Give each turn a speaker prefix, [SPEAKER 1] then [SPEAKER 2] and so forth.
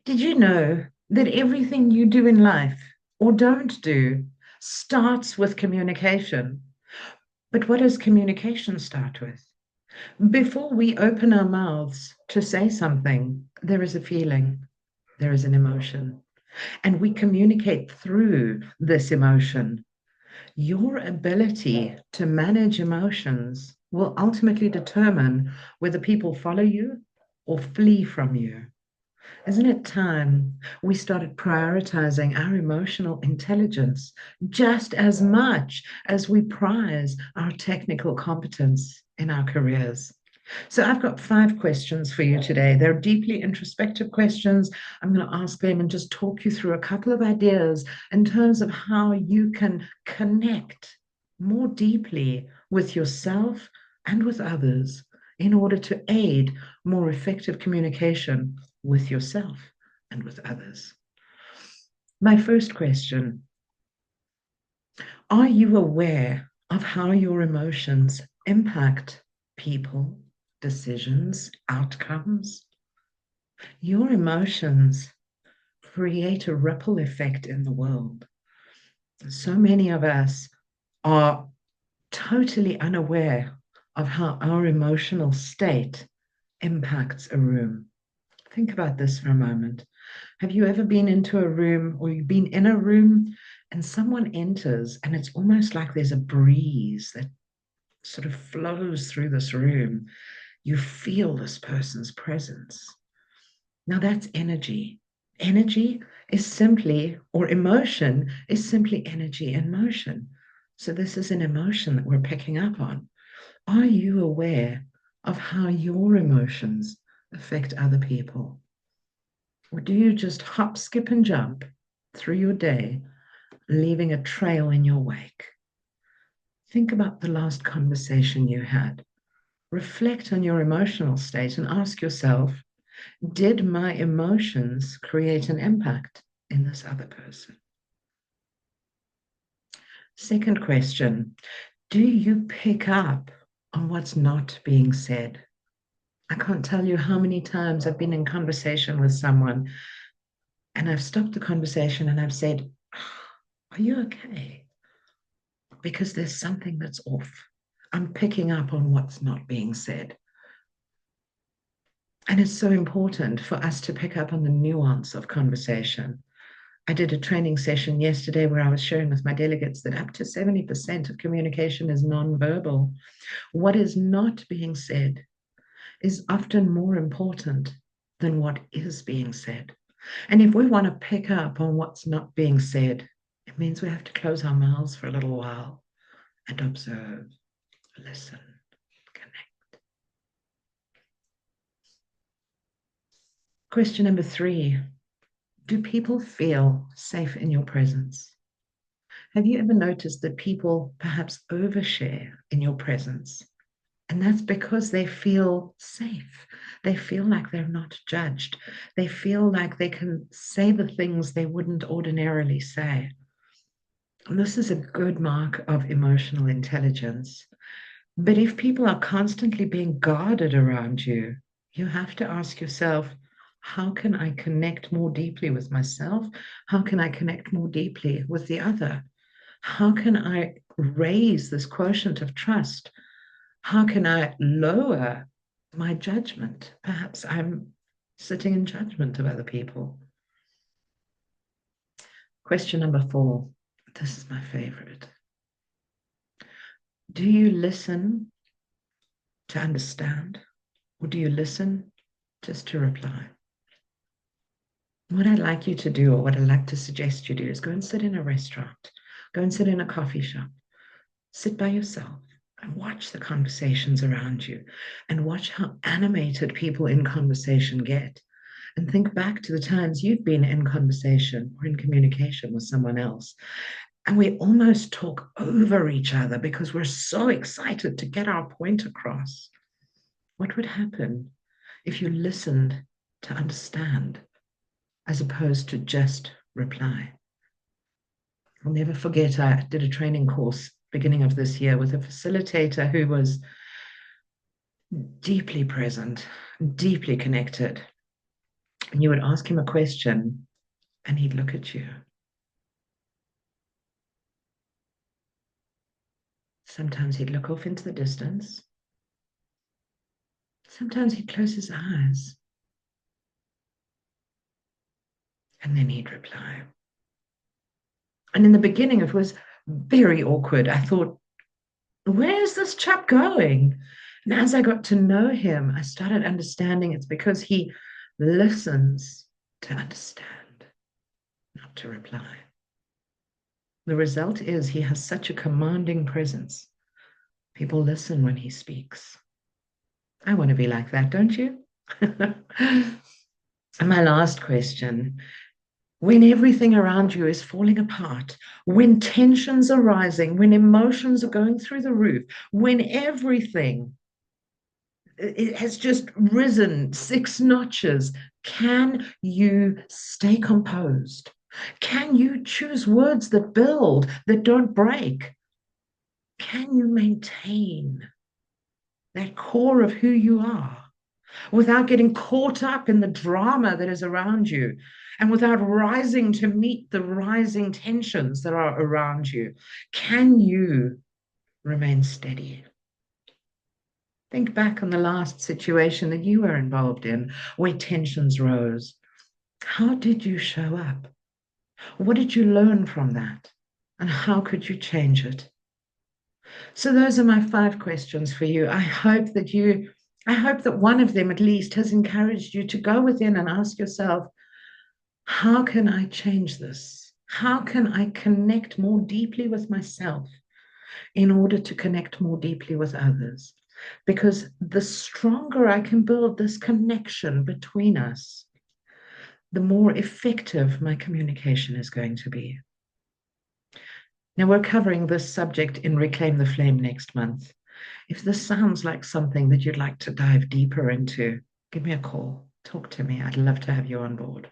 [SPEAKER 1] Did you know that everything you do in life or don't do starts with communication? But what does communication start with? Before we open our mouths to say something, there is a feeling, there is an emotion, and we communicate through this emotion. Your ability to manage emotions will ultimately determine whether people follow you or flee from you. Isn't it time we started prioritizing our emotional intelligence just as much as we prize our technical competence in our careers? So, I've got 5 questions for you today. They're deeply introspective questions. I'm going to ask them and just talk you through a couple of ideas in terms of how you can connect more deeply with yourself and with others in order to aid more effective communication with yourself and with others. My first question: are you aware of how your emotions impact people, decisions, outcomes? Your emotions create a ripple effect in the world. So many of us are totally unaware of how our emotional state impacts a room. Think about this for a moment. Have you ever been into a room or you've been in a room and someone enters and it's almost like there's a breeze that sort of flows through this room? You feel this person's presence. Now that's energy. Energy is simply, or emotion is simply energy in motion. So this is an emotion that we're picking up on. Are you aware of how your emotions affect other people? Or do you just hop, skip, and jump through your day, leaving a trail in your wake? Think about the last conversation you had. Reflect on your emotional state and ask yourself, did my emotions create an impact in this other person? Second question: do you pick up on what's not being said? I can't tell you how many times I've been in conversation with someone and I've stopped the conversation and I've said, are you okay? Because there's something that's off. I'm picking up on what's not being said. And it's so important for us to pick up on the nuance of conversation. I did a training session yesterday where I was sharing with my delegates that up to 70% of communication is nonverbal. What is not being said is often more important than what is being said. And if we want to pick up on what's not being said, it means we have to close our mouths for a little while and observe, listen, connect. Question number 3: do people feel safe in your presence? Have you ever noticed that people perhaps overshare in your presence? And that's because they feel safe. They feel like they're not judged. They feel like they can say the things they wouldn't ordinarily say. And this is a good mark of emotional intelligence. But if people are constantly being guarded around you, you have to ask yourself, how can I connect more deeply with myself? How can I connect more deeply with the other? How can I raise this quotient of trust? How can I lower my judgment? Perhaps I'm sitting in judgment of other people. Question number 4. This is my favorite. Do you listen to understand, or do you listen just to reply? What I'd like you to do, or what I'd like to suggest you do, is go and sit in a restaurant, go and sit in a coffee shop, sit by yourself and watch the conversations around you and watch how animated people in conversation get. And think back to the times you've been in conversation or in communication with someone else. And we almost talk over each other because we're so excited to get our point across. What would happen if you listened to understand as opposed to just reply? I'll never forget, I did a training course beginning of this year with a facilitator who was deeply present, deeply connected. and you would ask him a question and he'd look at you. Sometimes he'd look off into the distance. Sometimes he'd close his eyes and then he'd reply. And in the beginning, it was very awkward. I thought, where's this chap going? And as I got to know him, I started understanding it's because he listens to understand, not to reply. The result is he has such a commanding presence. People listen when he speaks. I want to be like that, don't you? And my last question, when everything around you is falling apart, when tensions are rising, when emotions are going through the roof, when everything it has just risen 6 notches, can you stay composed? Can you choose words that build, that don't break? Can you maintain that core of who you are without getting caught up in the drama that is around you and without rising to meet the rising tensions that are around you? Can you remain steady? Think back on the last situation that you were involved in where tensions rose. How did you show up? What did you learn from that? And how could you change it? So those are my 5 questions for you. I hope that one of them at least has encouraged you to go within and ask yourself, how can I change this? How can I connect more deeply with myself in order to connect more deeply with others? Because the stronger I can build this connection between us, the more effective my communication is going to be. Now, we're covering this subject in Reclaim the Flame next month. If this sounds like something that you'd like to dive deeper into, give me a call. Talk to me. I'd love to have you on board.